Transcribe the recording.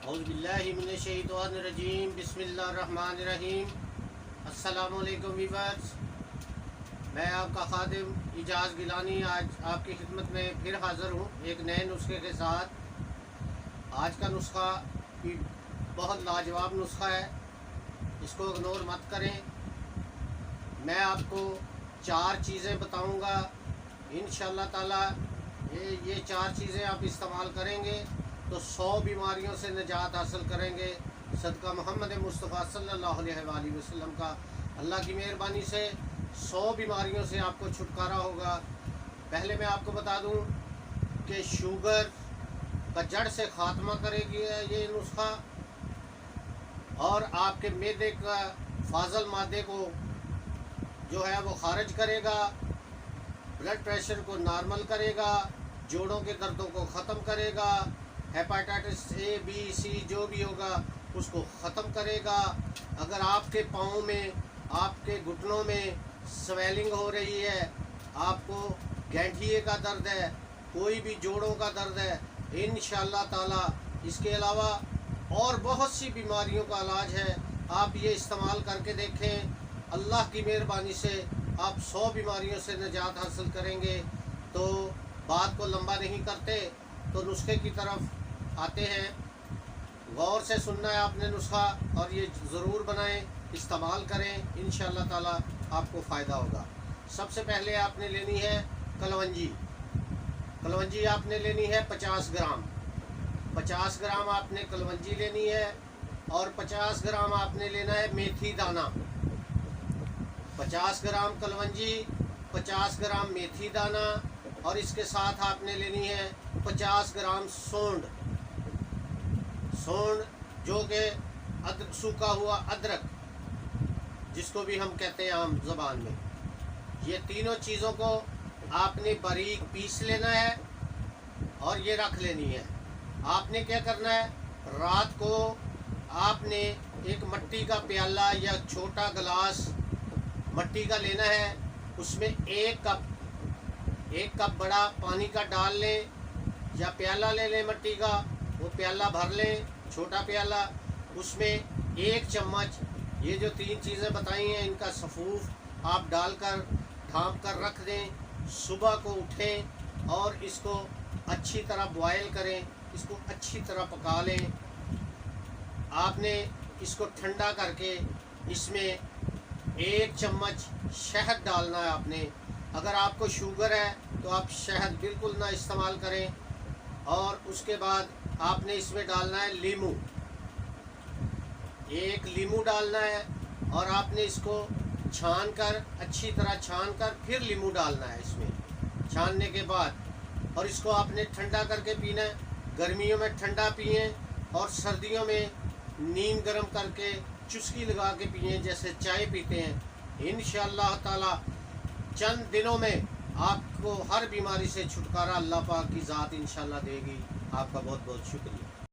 औज़ुबिल्लाहिमिनश्शैतानिर्रजीम बिस्मिल्लाहिर्रहमानिर्रहीम। अस्सलामुअलैकुम वीवर्स, मैं आपका खादिम इजाज़ गिलानी आज आपकी खिदमत में फिर हाज़िर हूँ एक नए नुस्खे के साथ। आज का नुस्खा भी बहुत लाजवाब नुस्खा है, इसको इग्नोर मत करें। मैं आपको 4 चीज़ें बताऊँगा, इंशाअल्लाह ताला ये 4 चीज़ें आप इस्तेमाल करेंगे तो 100 बीमारियों से निजात हासिल करेंगे। सदका मोहम्मद मुस्तफ़ा सल्लल्लाहु अलैहि वसल्लम का अल्लाह की मेहरबानी से 100 बीमारियों से आपको छुटकारा होगा। पहले मैं आपको बता दूं कि शुगर का जड़ से ख़ात्मा करेगी ये नुस्खा, और आपके मैदे का फाजल मादे को जो है वो खारिज करेगा, ब्लड प्रेशर को नॉर्मल करेगा, जोड़ों के दर्दों को ख़त्म करेगा, हेपाटाइटिस ए बी सी जो भी होगा उसको ख़त्म करेगा। अगर आपके पाँव में, आपके घुटनों में स्वेलिंग हो रही है, आपको गैंठिए का दर्द है, कोई भी जोड़ों का दर्द है, इंशाअल्लाह ताला इसके अलावा और बहुत सी बीमारियों का इलाज है। आप ये इस्तेमाल करके देखें, अल्लाह की मेहरबानी से आप 100 बीमारियों से निजात हासिल करेंगे। तो बात को लंबा नहीं करते तो नुस्खे की तरफ आते हैं। गौर से सुनना है आपने नुस्खा, और ये ज़रूर बनाएं, इस्तेमाल करें, इंशाअल्लाह ताला आपको फ़ायदा होगा। सबसे पहले आपने लेनी है कलवंजी। कलवंजी आपने लेनी है 50 ग्राम। 50 ग्राम आपने कलवंजी लेनी है, और 50 ग्राम आपने लेना है मेथी दाना। 50 ग्राम कलवंजी, 50 ग्राम मेथी दाना, और इसके साथ आपने लेनी है 50 ग्राम सोंड जो कि सूखा हुआ अदरक जिसको भी हम कहते हैं आम ज़बान में। ये तीनों चीज़ों को आपने बारीक पीस लेना है और ये रख लेनी है। आपने क्या करना है, रात को आपने एक मिट्टी का प्याला या छोटा गिलास मिट्टी का लेना है, उसमें 1 कप बड़ा पानी का डाल लें, या प्याला ले लें मिट्टी का, वो प्याला भर लें, छोटा प्याला, उसमें 1 चम्मच ये जो 3 चीज़ें बताई हैं इनका सफ़ूफ आप डालकर ढाँप कर रख दें। सुबह को उठें और इसको अच्छी तरह बॉयल करें, इसको अच्छी तरह पका लें। आपने इसको ठंडा करके इसमें 1 चम्मच शहद डालना है आपने। अगर आपको शुगर है तो आप शहद बिल्कुल ना इस्तेमाल करें। और उसके बाद आपने इसमें डालना है लीमू, 1 लीमू डालना है, और आपने इसको छान कर, अच्छी तरह छान कर फिर लीमू डालना है इसमें, छानने के बाद। और इसको आपने ठंडा करके पीना है। गर्मियों में ठंडा पिएं और सर्दियों में नीम गर्म करके चुस्की लगा के पिएं, जैसे चाय पीते हैं। इंशाअल्लाह ताला चंद दिनों में आपको हर बीमारी से छुटकारा अल्लाह पाक की ज़ात इंशाअल्लाह देगी। आपका बहुत बहुत शुक्रिया।